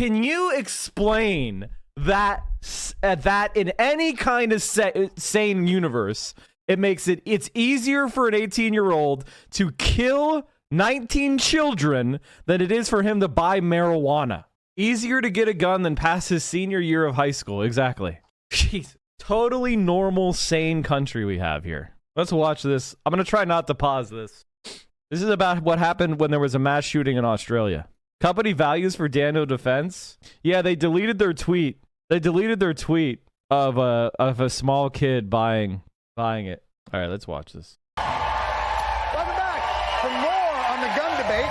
Can you explain that in any kind of sane universe, it's easier for an 18-year-old to kill 19 children than it is for him to buy marijuana? Easier to get a gun than pass his senior year of high school. Exactly. Jeez. Totally normal, sane country we have here. Let's watch this. I'm going to try not to pause this. This is about what happened when there was a mass shooting in Australia. Company values for Daniel Defense. Yeah, they deleted their tweet. They deleted their tweet of a small kid buying it. All right, let's watch this. Welcome back for more on the gun debate.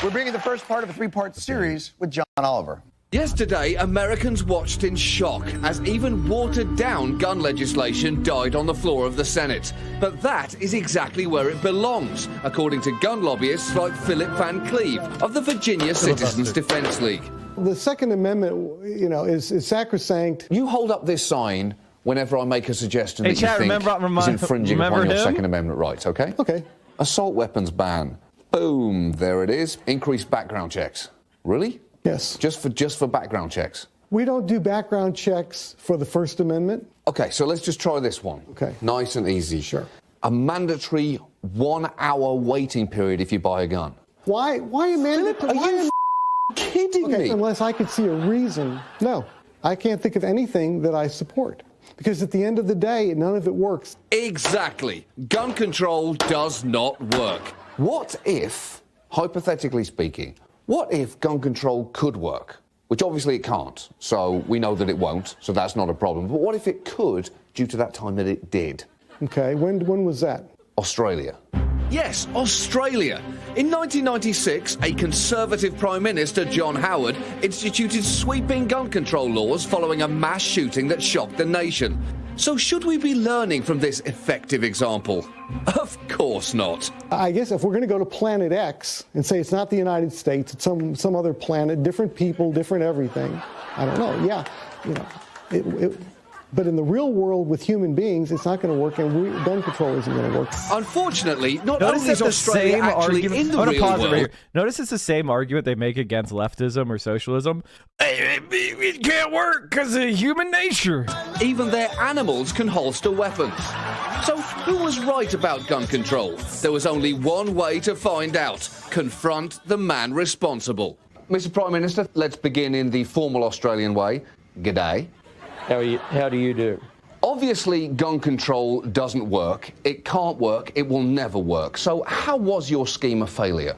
We're bringing the first part of a three-part series with John Oliver. Yesterday, Americans watched in shock as even watered-down gun legislation died on the floor of the Senate. But that is exactly where it belongs, according to gun lobbyists like Philip Van Cleve of the Virginia Citizens Defense League. The Second Amendment, is sacrosanct. You hold up this sign whenever I make a suggestion that chat, you think is infringing upon your Second Amendment rights, okay? Okay. Assault weapons ban. Boom, there it is. Increased background checks. Really? Yes. Just for background checks? We don't do background checks for the First Amendment. Okay, so let's just try this one. Okay. Nice and easy. Sure. A mandatory 1 hour waiting period if you buy a gun. Why a mandatory? Are you kidding me? Unless I could see a reason. No, I can't think of anything that I support. Because at the end of the day, none of it works. Exactly. Gun control does not work. What if, hypothetically speaking, what if gun control could work? Which obviously it can't, so we know that it won't, so that's not a problem. But what if it could, due to that time that it did? Okay, when was that? Australia. Yes, Australia. In 1996, a Conservative Prime Minister, John Howard, instituted sweeping gun control laws following a mass shooting that shocked the nation. So should we be learning from this effective example? Of course not. I guess if we're going to go to Planet X and say it's not the United States, it's some other planet, different people, different everything, I don't know. Yeah, but in the real world with human beings, it's not going to work, and gun control isn't going to work. Unfortunately, not only is Australia actually in the real world. Notice it's the same argument they make against leftism or socialism. It can't work because of human nature. Even their animals can holster weapons. So who was right about gun control? There was only one way to find out. Confront the man responsible. Mr. Prime Minister, let's begin in the formal Australian way. G'day. How do you do? Obviously, gun control doesn't work. It can't work. It will never work. So how was your scheme a failure?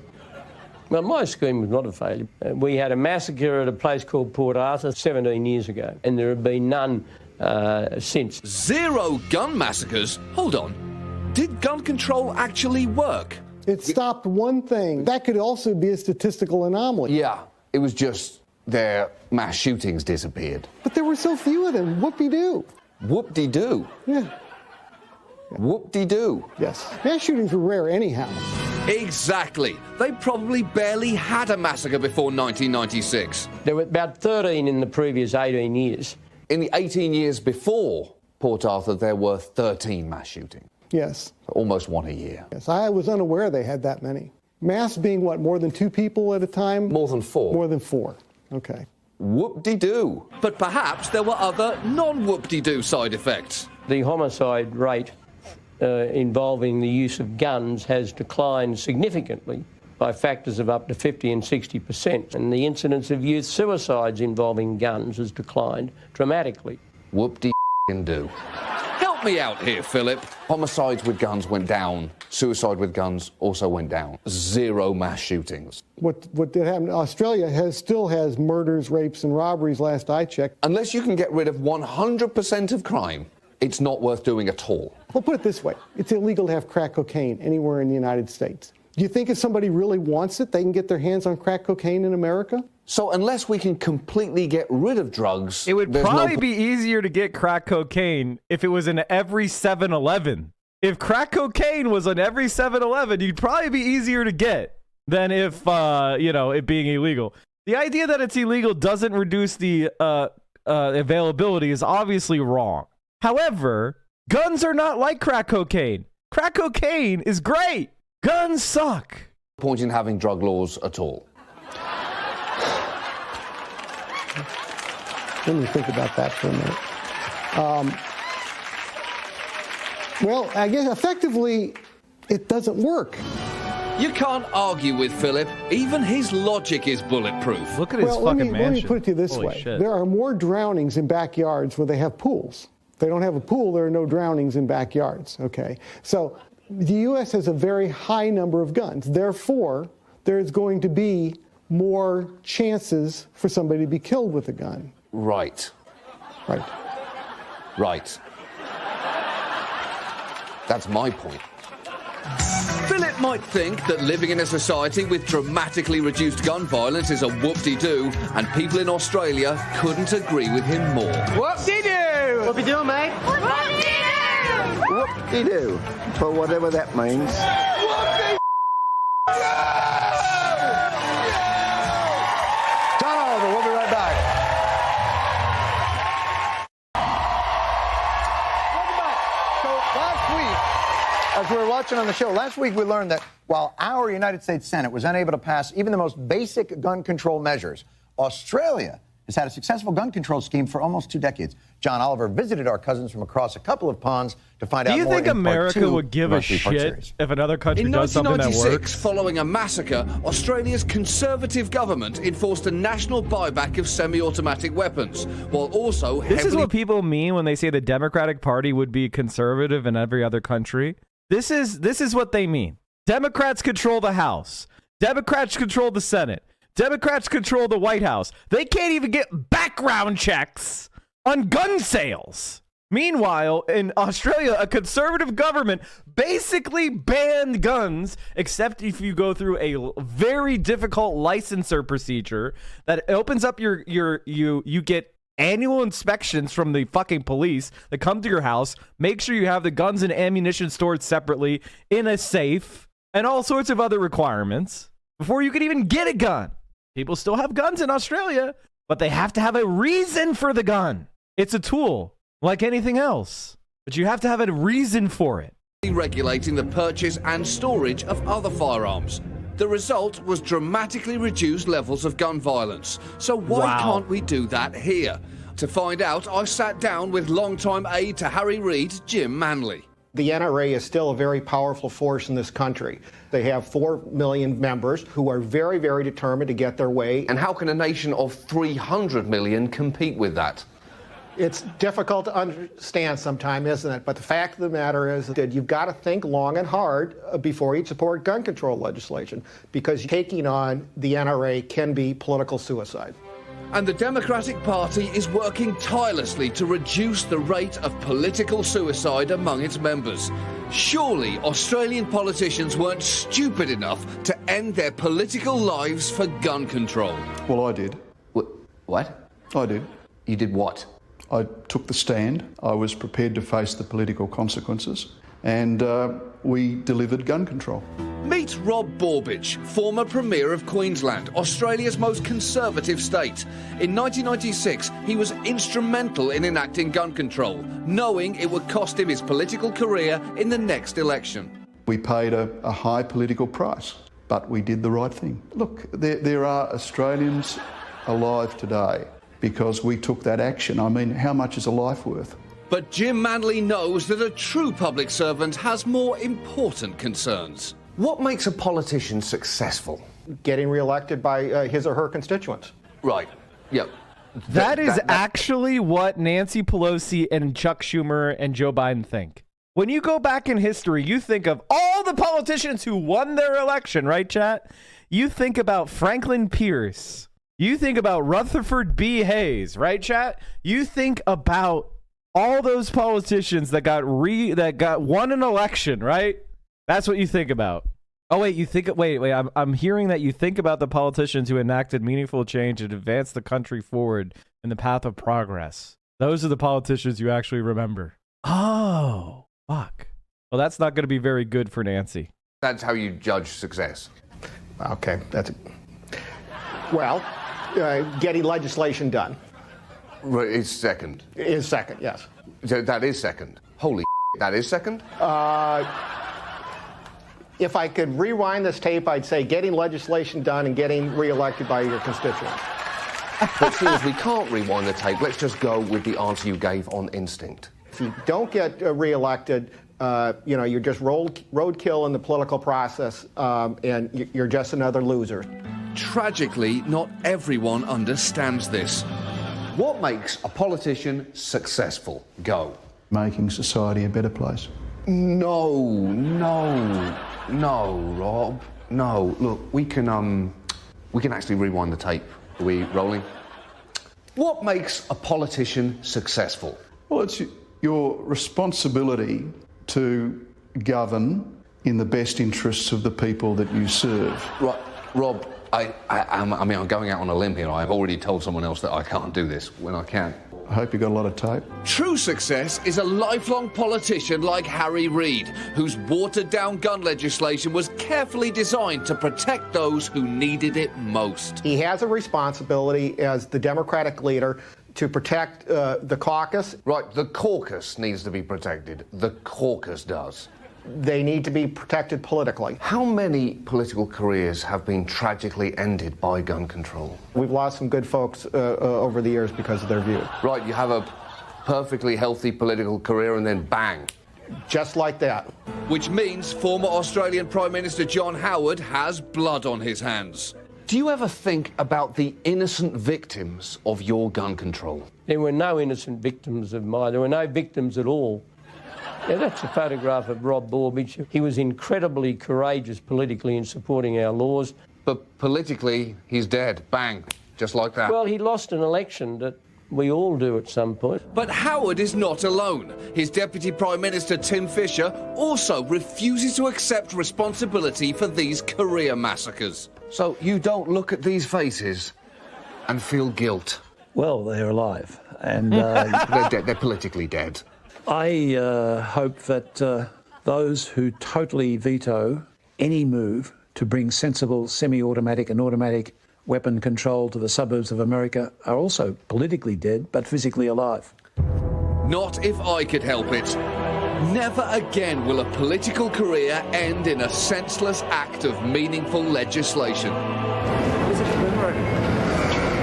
Well, my scheme was not a failure. We had a massacre at a place called Port Arthur 17 years ago, and there have been none since. 0 gun massacres? Hold on. Did gun control actually work? It stopped one thing. That could also be a statistical anomaly. Yeah, it was just their mass shootings disappeared. But there were so few of them. Whoop-de-doo. Whoop-de-doo? Yeah. Whoop-de-doo. Yes. Mass shootings were rare anyhow. Exactly. They probably barely had a massacre before 1996. There were about 13 in the previous 18 years. In the 18 years before Port Arthur, there were 13 mass shootings. Yes. Almost one a year. Yes, I was unaware they had that many. Mass being what, more than 2 people at a time? More than 4. More than 4. Okay. Whoop-de-doo. But perhaps there were other non-whoop-de-doo side effects. The homicide rate involving the use of guns has declined significantly by factors of up to 50 and 60%. And the incidence of youth suicides involving guns has declined dramatically. Whoop-de-doo. Help me out here, Philip. Homicides with guns went down. Suicide with guns also went down. 0 mass shootings. What did happen? Australia still has murders, rapes, and robberies, last I checked. Unless you can get rid of 100% of crime, it's not worth doing at all. Well, put it this way. It's illegal to have crack cocaine anywhere in the United States. Do you think if somebody really wants it, they can get their hands on crack cocaine in America? So unless we can completely get rid of drugs... It would probably be easier to get crack cocaine if it was in every 7-Eleven. If crack cocaine was on every 7-Eleven, you'd probably be easier to get than if, it being illegal. The idea that it's illegal doesn't reduce the availability is obviously wrong. However, guns are not like crack cocaine. Crack cocaine is great. Guns suck. Point in having drug laws at all. Let me think about that for a minute. Well, I guess effectively, it doesn't work. You can't argue with Philip. Even his logic is bulletproof. Look at his Well, fucking let me mansion. put it to you this Holy way. shit. There are more drownings in backyards where they have pools. If they don't have a pool, there are no drownings in backyards, okay? So the U.S. has a very high number of guns. Therefore, there's going to be more chances for somebody to be killed with a gun. Right. Right. Right. That's my point. Philip might think that living in a society with dramatically reduced gun violence is a whoop-de-doo, and people in Australia couldn't agree with him more. Whoop-de-doo! What we doing, mate? Whoop-de-doo. For whatever that means. John Oliver, we'll be right back. Welcome back. So last week, as we were watching on the show, last week we learned that while our United States Senate was unable to pass even the most basic gun control measures, Australia has had a successful gun control scheme for almost 2 decades. John Oliver visited our cousins from across a couple of ponds to find out Do you more think in part America two would give of our a three-part shit series. if another country In does something that 1996, works? following a massacre, Australia's Conservative government enforced a national buyback of semi-automatic weapons, while also This is heavily what people mean when they say the Democratic Party would be conservative in every other country. This is what they mean. Democrats control the House. Democrats control the Senate. Democrats control the White House. They can't even get background checks on gun sales. Meanwhile, in Australia, a conservative government basically banned guns, except if you go through a very difficult licensure procedure that opens up you get annual inspections from the fucking police that come to your house, make sure you have the guns and ammunition stored separately in a safe, and all sorts of other requirements before you can even get a gun. People still have guns in Australia, but they have to have a reason for the gun. It's a tool, like anything else, but you have to have a reason for it. regulating the purchase and storage of other firearms. The result was dramatically reduced levels of gun violence. So why can't we do that here? To find out, I sat down with longtime aide to Harry Reid, Jim Manley. The NRA is still a very powerful force in this country. They have 4 million members who are very, very determined to get their way. And how can a nation of 300 million compete with that? It's difficult to understand sometimes, isn't it? But the fact of the matter is that you've got to think long and hard before you support gun control legislation, because taking on the NRA can be political suicide. And the Democratic Party is working tirelessly to reduce the rate of political suicide among its members. Surely Australian politicians weren't stupid enough to end their political lives for gun control. Well, I did. What? I did. You did what? I took the stand. I was prepared to face the political consequences, and we delivered gun control. Meet Rob Borbidge, former Premier of Queensland, Australia's most conservative state. In 1996, he was instrumental in enacting gun control, knowing it would cost him his political career in the next election. We paid a high political price, but we did the right thing. Look, there are Australians alive today because we took that action. I mean, how much is a life worth? But Jim Manley knows that a true public servant has more important concerns. What makes a politician successful? Getting re-elected by his or her constituents. Right. Yeah. That is actually what Nancy Pelosi and Chuck Schumer and Joe Biden think. When you go back in history, you think of all the politicians who won their election, right, chat? You think about Franklin Pierce. You think about Rutherford B. Hayes, right, chat? You think about all those politicians that got won an election, right? That's what you think about. Oh wait, I'm hearing that you think about the politicians who enacted meaningful change and advanced the country forward in the path of progress. Those are the politicians you actually remember. Oh, fuck. Well, that's not going to be very good for Nancy. That's how you judge success. Okay, that's it. Well, getting legislation done. Right, it's second. Is second, yes. So that is second. Holy that is second? If I could rewind this tape, I'd say getting legislation done and getting re-elected by your constituents. But seeing as we can't rewind the tape, let's just go with the answer you gave on instinct. If you don't get reelected, you're just roadkill in the political process, and you're just another loser. Tragically, not everyone understands this. What makes a politician successful? Go. Making society a better place. No, Rob. No. Look, we can actually rewind the tape. Are we rolling? What makes a politician successful? Well, it's your responsibility to govern in the best interests of the people that you serve. Right, Rob, I'm going out on a limb here. I've already told someone else that I can't do this when I can. I hope you got a lot of tape. True success is a lifelong politician like Harry Reid, whose watered-down gun legislation was carefully designed to protect those who needed it most. He has a responsibility as the Democratic leader to protect the caucus. Right, the caucus needs to be protected. The caucus does. They need to be protected politically. How many political careers have been tragically ended by gun control? We've lost some good folks over the years because of their view. Right, you have a perfectly healthy political career and then bang. Just like that. Which means former Australian Prime Minister John Howard has blood on his hands. Do you ever think about the innocent victims of your gun control? There were no innocent victims of mine. There were no victims at all. Yeah, that's a photograph of Rob Borbidge. He was incredibly courageous politically in supporting our laws. But politically, he's dead. Bang. Just like that. Well, he lost an election that we all do at some point. But Howard is not alone. His Deputy Prime Minister, Tim Fischer, also refuses to accept responsibility for these career massacres. So you don't look at these faces and feel guilt? Well, they're alive. And they're dead. They're politically dead. I hope that those who totally veto any move to bring sensible semi-automatic and automatic weapon control to the suburbs of America are also politically dead, but physically alive. Not if I could help it. Never again will a political career end in a senseless act of meaningful legislation.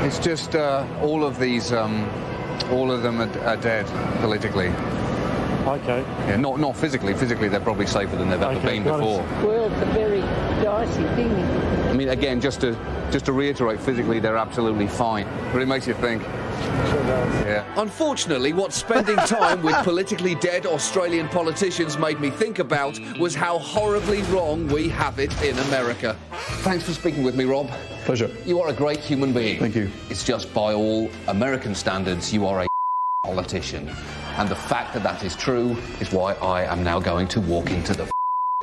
It's just all of these, all of them are dead politically. Okay. Yeah, not physically. Physically, they're probably safer than they've ever been before. Well, it's a very dicey thing. I mean, again, just to reiterate, physically, they're absolutely fine. Really makes you think. Sure does. Yeah. Unfortunately, what spending time with politically dead Australian politicians made me think about was how horribly wrong we have it in America. Thanks for speaking with me, Rob. Pleasure. You are a great human being. Thank you. It's just by all American standards, you are a politician. And the fact that that is true is why I am now going to walk into the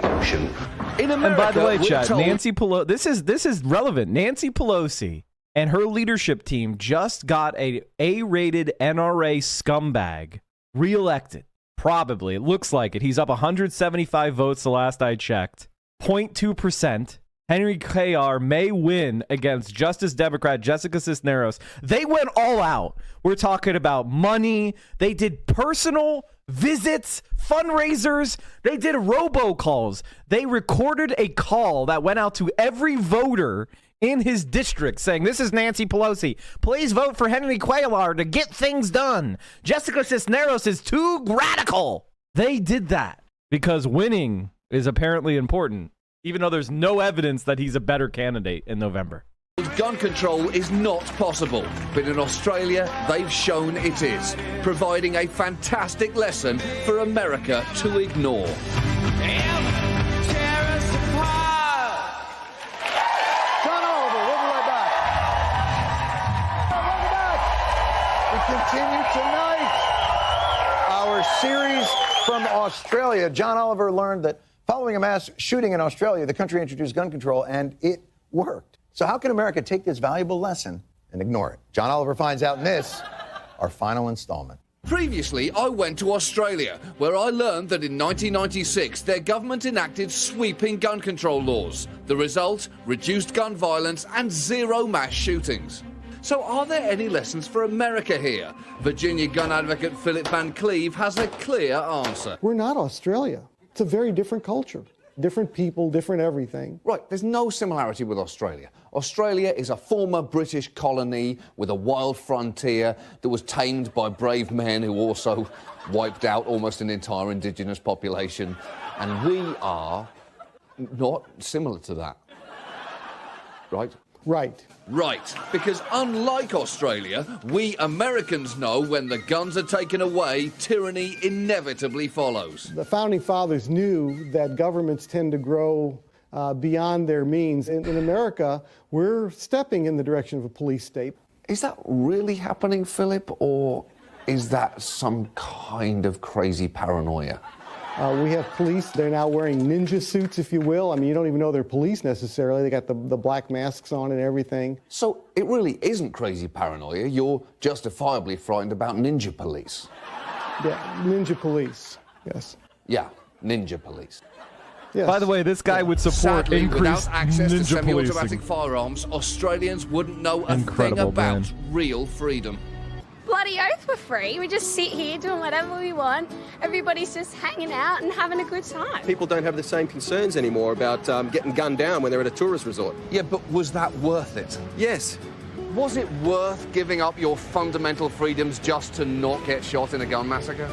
ocean. In America, And by the way, Chad, told... Nancy Pelosi, this is relevant. Nancy Pelosi and her leadership team just got a A-rated NRA scumbag reelected. Probably. It looks like it. He's up 175 votes the last I checked. 0.2%. Henry K.R. may win against Justice Democrat Jessica Cisneros. They went all out. We're talking about money. They did personal visits, fundraisers. They did robocalls. They recorded a call that went out to every voter in his district saying, this is Nancy Pelosi. Please vote for Henry Cuellar to get things done. Jessica Cisneros is too radical. They did that because winning is apparently important, even though there's no evidence that he's a better candidate in November. Gun control is not possible, but in Australia, they've shown it is, providing a fantastic lesson for America to ignore. John Oliver, we'll be right back. Welcome back. We continue tonight our series from Australia. John Oliver learned that following a mass shooting in Australia, the country introduced gun control, and it worked. So how can America take this valuable lesson and ignore it? John Oliver finds out in this, our final installment. Previously, I went to Australia, where I learned that in 1996, their government enacted sweeping gun control laws. The result, reduced gun violence and zero mass shootings. So are there any lessons for America here? Virginia gun advocate Philip Van Cleve has a clear answer. We're not Australia. It's a very different culture. different people, different everything. Right, there's no similarity with Australia. Australia is a former British colony with a wild frontier that was tamed by brave men who also wiped out almost an entire indigenous population. And we are not similar to that. Right? Right. Right, because unlike Australia, we Americans know when the guns are taken away, tyranny inevitably follows. The Founding Fathers knew that governments tend to grow beyond their means. In America, we're stepping in the direction of a police state. Is that really happening, Philip, or is that some kind of crazy paranoia? We have police, they're now wearing ninja suits, if you will. I mean, you don't even know they're police necessarily. They got the black masks on and everything. So it really isn't crazy paranoia. You're justifiably frightened about ninja police. Yeah, ninja police, yes. Yeah, ninja police. Yes. By the way, this guy would support Sadly, increased without access to ninja semi-automatic policing. firearms, Australians wouldn't know a Incredible, thing about man. real freedom. Bloody oath we're free. We just sit here doing whatever we want. Everybody's just hanging out and having a good time. People don't have the same concerns anymore about getting gunned down when they're at a tourist resort. Yeah, but was that worth it? Yes. Was it worth giving up your fundamental freedoms just to not get shot in a gun massacre?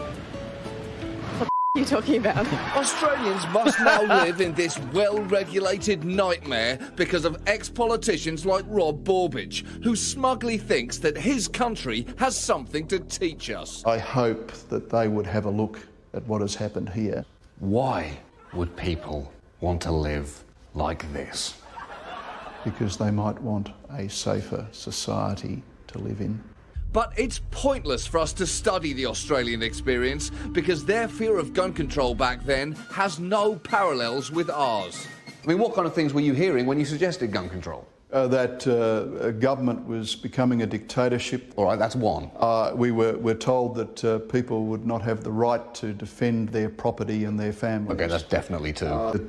What are you talking about? Australians must now live in this well-regulated nightmare because of ex-politicians like Rob Borbidge, who smugly thinks that his country has something to teach us. I hope that they would have a look at what has happened here. Why would people want to live like this? Because they might want a safer society to live in. But it's pointless for us to study the Australian experience because their fear of gun control back then has no parallels with ours. I mean, what kind of things were you hearing when you suggested gun control? That a government was becoming a dictatorship. All right, that's one. We're told that people would not have the right to defend their property and their families. Okay, that's definitely two.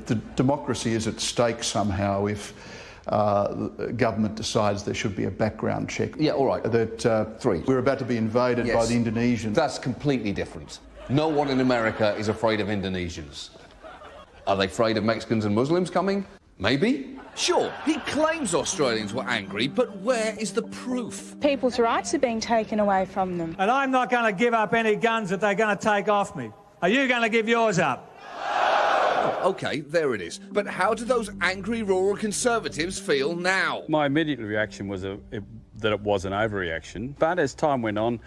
The democracy is at stake somehow if the government decides there should be a background check. Yeah, all right. That three. We're about to be invaded by the Indonesians. That's completely different. No one in America is afraid of Indonesians. Are they afraid of Mexicans and Muslims coming? Maybe. Sure, he claims Australians were angry, but where is the proof? People's rights are being taken away from them. And I'm not going to give up any guns that they're going to take off me. Are you going to give yours up? OK, there it is. But how do those angry rural Conservatives feel now? My immediate reaction was that it was an overreaction. But as time went on,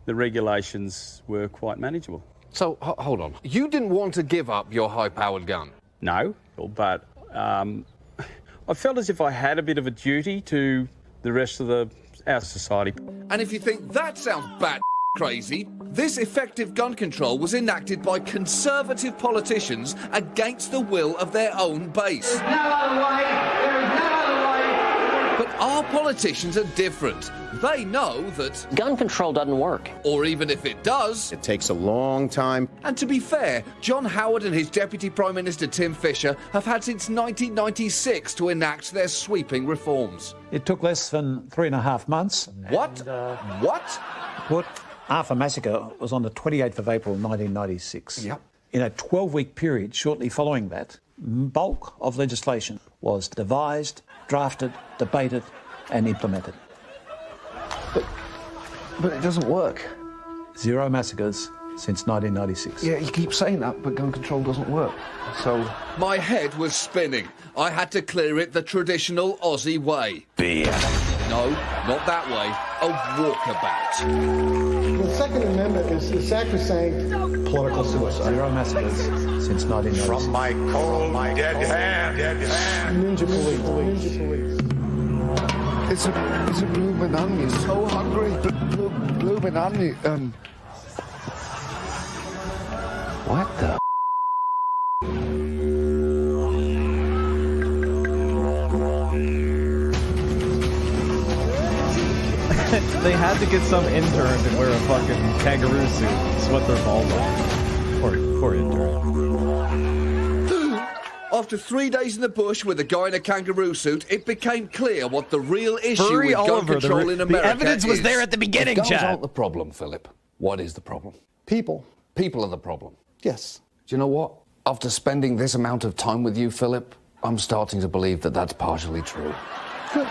the regulations were quite manageable. So, hold on. You didn't want to give up your high-powered gun? No, but I felt as if I had a bit of a duty to the rest of our society. And if you think that sounds bat crazy, this effective gun control was enacted by Conservative politicians against the will of their own base. There's no other way. There is no other way. But our politicians are different. They know that Gun control doesn't work. or even if it does, It takes a long time. and to be fair, John Howard and his Deputy Prime Minister Tim Fischer have had since 1996 to enact their sweeping reforms. It took less than 3.5 months. What? What? Put Arthur Massacre was on the 28th of April 1996. Yep. In a 12-week period shortly following that, bulk of legislation was devised, drafted, debated and implemented. But it doesn't work. 0 massacres since 1996. Yeah, you keep saying that, but gun control doesn't work. So... My head was spinning. I had to clear it the traditional Aussie way. Beer. No, not that way. A walkabout. The Second Amendment is sacrosanct political suicide. 0 massacres since 1996. From my cold, my dead hand. Ninja police. Ninja police. It's a bloomin' onion. So hungry. Bloomin' onion. What the... They had to get some intern to wear a fucking kangaroo suit, sweat their balls off. Poor intern. After 3 days in the bush with a guy in a kangaroo suit, it became clear what the real issue Furry with gun Oliver, control in America the evidence was is. there at the beginning, Guns Chad. aren't the problem, Philip. What is the problem? People. People are the problem. Yes. Do you know what? After spending this amount of time with you, Philip, I'm starting to believe that that's partially true. Good.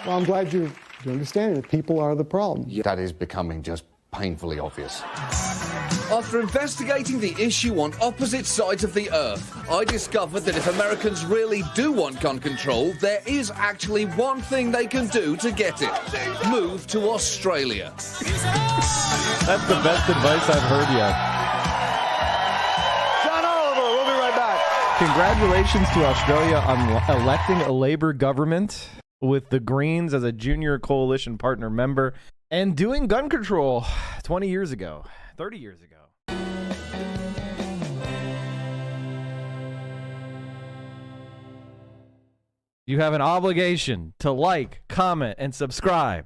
Well, I'm glad you understand that people are the problem. That is becoming just painfully obvious. After investigating the issue on opposite sides of the earth, I discovered that if Americans really do want gun control, there is actually one thing they can do to get it. Move to Australia. That's the best advice I've heard yet. John Oliver, we'll be right back. Congratulations to Australia on electing a Labour government with the Greens as a junior coalition partner member and doing gun control 20 years ago, 30 years ago. You have an obligation to like, comment, and subscribe